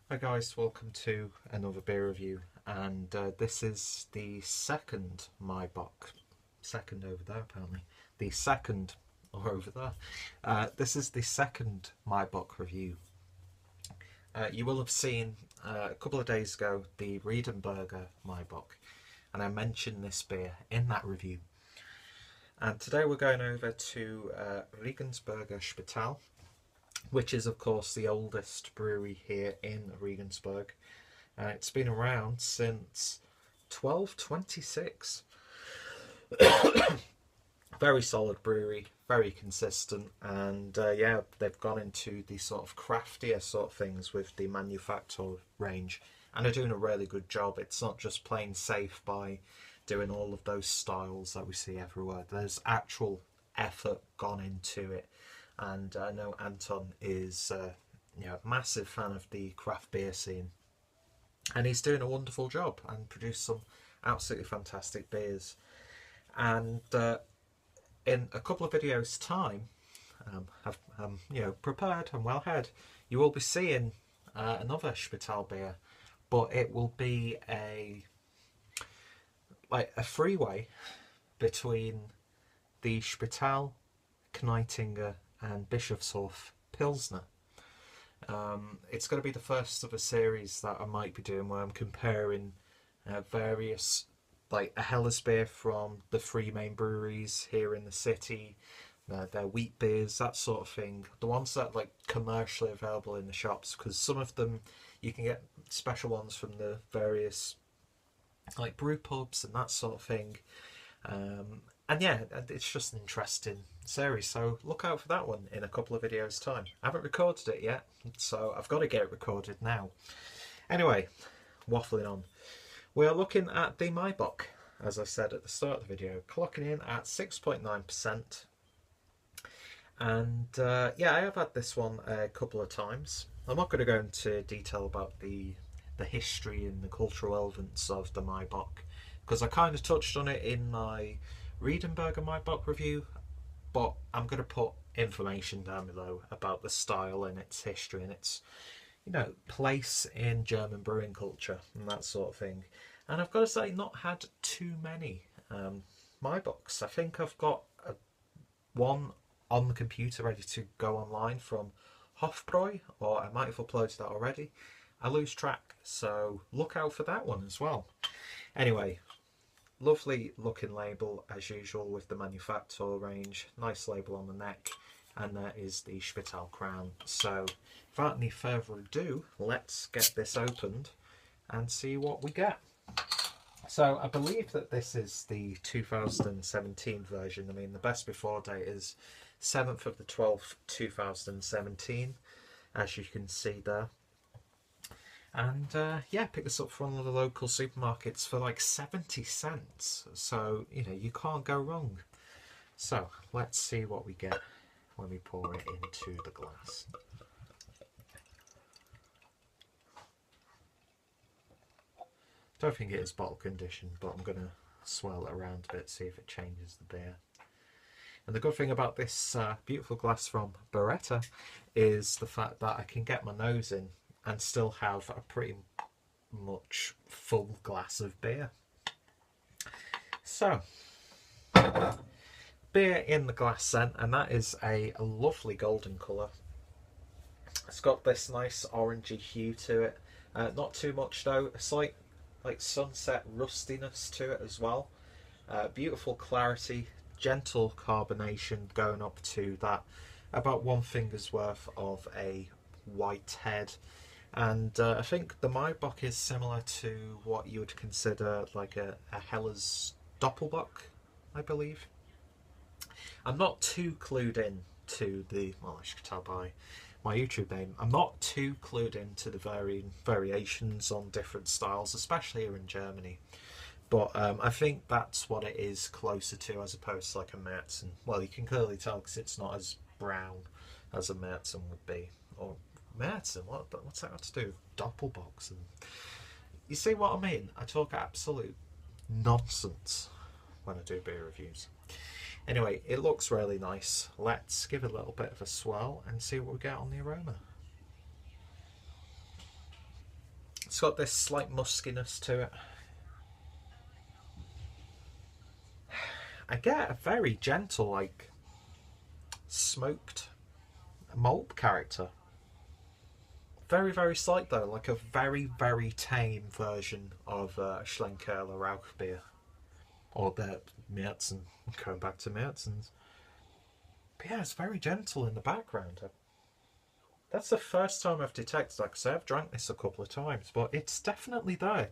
Hi guys, welcome to another beer review, and this is the second Maibock, second over there apparently, the second, or over there, this is the second Maibock review. You will have seen a couple of days ago the Riedenburger Maibock, and I mentioned this beer in that review. And today we're going over to Regensburger Spital, which is of course the oldest brewery here in Regensburg. It's been around since 1226. Very solid brewery, very consistent, and yeah, they've gone into the sort of craftier sort of things with the manufacturer range, and are doing a really good job. It's not just playing safe by doing all of those styles that we see everywhere. There's actual effort gone into it, and I know Anton is a massive fan of the craft beer scene, and he's doing a wonderful job and produced some absolutely fantastic beers. And in a couple of videos' time, I'm prepared and well ahead. You will be seeing another Spital beer, but it will be a freeway between the Spital, Kneitinger and Bischofshof Pilsner. It's going to be the first of a series that I might be doing where I'm comparing various, like a Helles beer from the three main breweries here in the city, their wheat beers, that sort of thing. The ones that are like commercially available in the shops, because some of them you can get special ones from the various like brew pubs and that sort of thing. And yeah, it's just an interesting series, so look out for that one in a couple of videos' time. I haven't recorded it yet, so I've got to get it recorded now. Anyway, waffling on. We are looking at the Maibock, as I said at the start of the video, clocking in at 6.9%. And yeah, I have had this one a couple of times. I'm not going to go into detail about the history and the cultural relevance of the Maibock, because I kind of touched on it in my Riedenburger Maibock review, but I'm going to put information down below about the style and its history and its place in German brewing culture and that sort of thing. And I've got to say, not had too many Maibocks. I think I've got one on the computer ready to go online from Hofbräu, or I might have uploaded that already. I lose track, so look out for that one as well. Anyway, lovely looking label as usual with the manufacturer range, nice label on the neck, and there is the Spital crown. So without any further ado, let's get this opened and see what we get. So I believe that this is the 2017 version. I mean, the best before date is 7th of the 12th 2017, as you can see there. And yeah, pick this up from one of the local supermarkets for like 70 cents. So, you can't go wrong. So, let's see what we get when we pour it into the glass. Don't think it is bottle conditioned, but I'm going to swirl it around a bit, see if it changes the beer. And the good thing about this beautiful glass from Beretta is the fact that I can get my nose in and still have a pretty much full glass of beer. So, beer in the glass scent, and that is a lovely golden colour. It's got this nice orangey hue to it. Not too much though, a slight like sunset rustiness to it as well. Beautiful clarity, gentle carbonation going up to that about one finger's worth of a white head. And I think the Maibock is similar to what you would consider like a Helles Doppelbock, I believe. I'm not too clued in to the, well, as you can tell by my YouTube name, I'm not too clued into the variations on different styles, especially here in Germany. But I think that's what it is closer to, as opposed to like a Märzen. Well, you can clearly tell because it's not as brown as a Märzen would be. Or Märzen, what's that got to do with Doppelbocks? And you see what I mean? I talk absolute nonsense when I do beer reviews. Anyway, it looks really nice. Let's give it a little bit of a swirl and see what we get on the aroma. It's got this slight muskiness to it. I get a very gentle, like, smoked malt character. Very, very slight though, like a very, very tame version of Schlenkerla Rauch beer. Or the Märzen, going back to Märzens. But yeah, it's very gentle in the background. That's the first time I've detected that, because I've drank this a couple of times, but it's definitely there.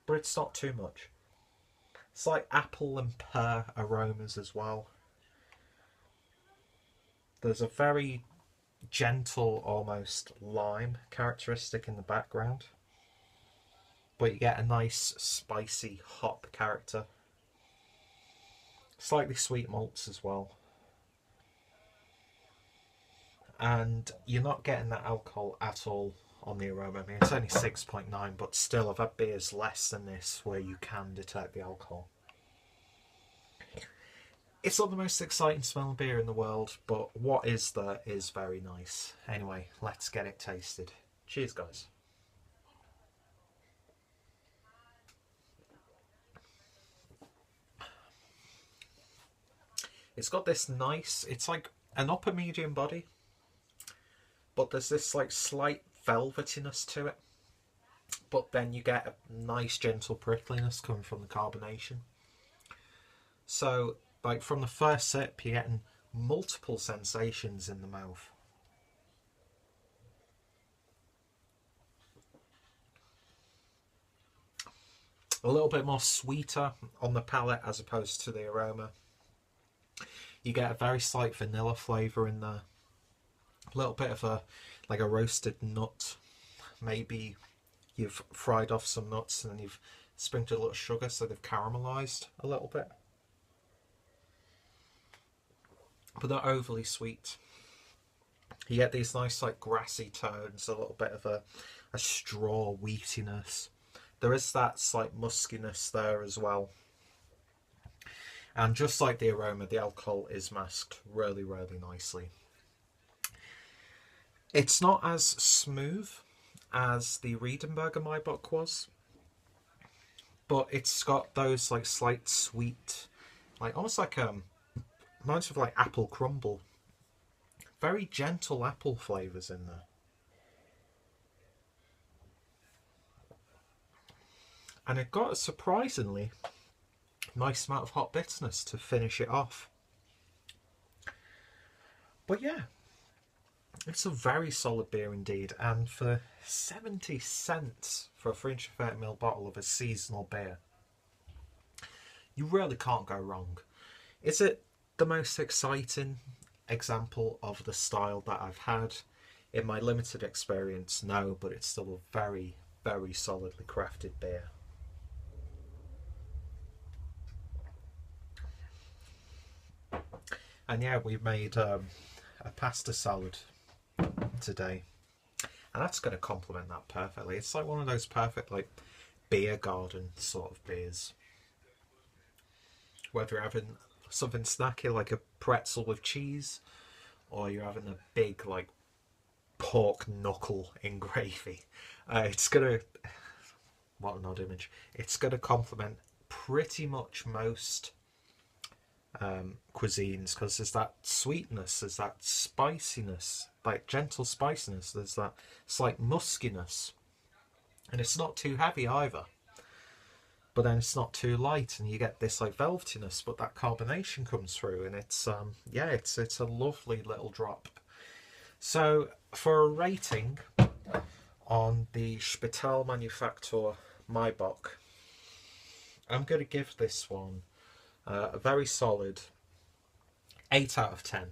But it's not too much. It's like apple and pear aromas as well. There's a very gentle, almost lime characteristic in the background. But you get a nice spicy hop character. Slightly sweet malts as well. And you're not getting that alcohol at all on the aroma. I mean, it's only 6.9, but still, I've had beers less than this where you can detect the alcohol. It's not the most exciting smelling beer in the world, but what is there is very nice. Anyway, let's get it tasted. Cheers, guys. It's got this nice, it's like an upper medium body, but there's this like slight velvetiness to it. But then you get a nice gentle prickliness coming from the carbonation. So, like from the first sip, you're getting multiple sensations in the mouth. A little bit more sweeter on the palate as opposed to the aroma. You get a very slight vanilla flavour in there. A little bit of a like a roasted nut. Maybe you've fried off some nuts and then you've sprinkled a little sugar so they've caramelised a little bit. But not overly sweet. You get these nice like grassy tones, a little bit of a straw wheatiness. There is that slight muskiness there as well. And just like the aroma, the alcohol is masked really, really nicely. It's not as smooth as the Riedenburger Maibock was, but it's got those like slight sweet, like almost like reminds me of like apple crumble. Very gentle apple flavours in there. And it got a surprisingly nice amount of hot bitterness to finish it off. But yeah, it's a very solid beer indeed, and for 70 cents for a 330ml bottle of a seasonal beer, you really can't go wrong. Is it the most exciting example of the style that I've had in my limited experience? No, but it's still a very, very solidly crafted beer. And yeah, we made a pasta salad today, and that's going to complement that perfectly. It's like one of those perfect like beer garden sort of beers. Whether you're having something snacky like a pretzel with cheese, or you're having a big like pork knuckle in gravy, it's gonna, what an odd image, it's gonna complement pretty much most cuisines, because there's that sweetness, there's that spiciness, like gentle spiciness, there's that slight muskiness, and it's not too heavy either, but then it's not too light, and you get this like velvetiness, but that carbonation comes through, and it's yeah, it's a lovely little drop. So for a rating on the Spital Maibock, I'm going to give this one a very solid 8 out of 10.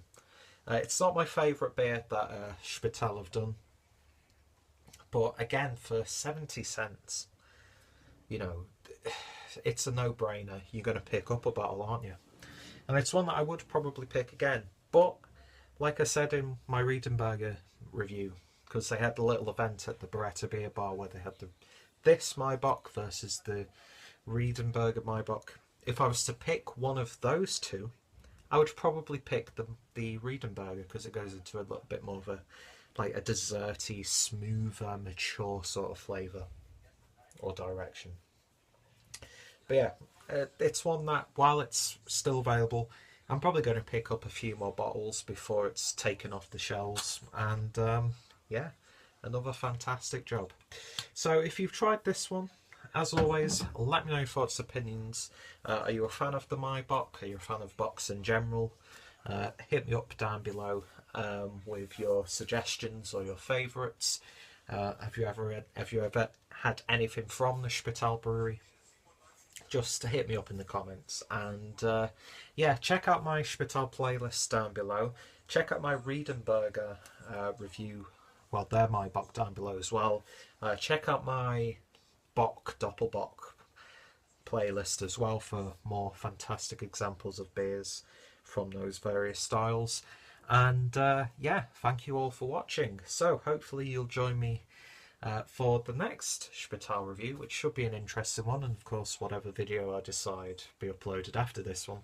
It's not my favourite beer that Spital have done, but again, for 70 cents, you know, it's a no-brainer. You're going to pick up a bottle, aren't you? And it's one that I would probably pick again, but like I said in my Riedenburger review, because they had a little event at the Beretta Beer Bar where they had this Maibock versus the Riedenburger Maibock. If I was to pick one of those two, I would probably pick the Riedenburger, because it goes into a little bit more of a like a desserty, smoother, mature sort of flavour or direction. But yeah, it's one that, while it's still available, I'm probably going to pick up a few more bottles before it's taken off the shelves. And yeah, another fantastic job. So if you've tried this one, as always, let me know your thoughts, opinions. Are you a fan of the Maibock? Are you a fan of bocks in general? Hit me up down below with your suggestions or your favourites. Have you ever had anything from the Spital Brewery? Just hit me up in the comments. And yeah, check out my Spital playlist down below. Check out my Riedenburger review. Well, they're my Bock down below as well. Check out my Bock Doppelbock playlist as well for more fantastic examples of beers from those various styles. And yeah, thank you all for watching. So hopefully you'll join me for the next Spital review, which should be an interesting one, and of course whatever video I decide be uploaded after this one.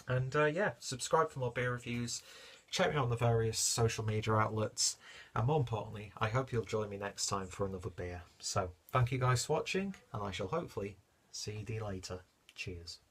And yeah, subscribe for more beer reviews, check me out on the various social media outlets, and more importantly, I hope you'll join me next time for another beer. So thank you guys for watching, and I shall hopefully see you later. Cheers.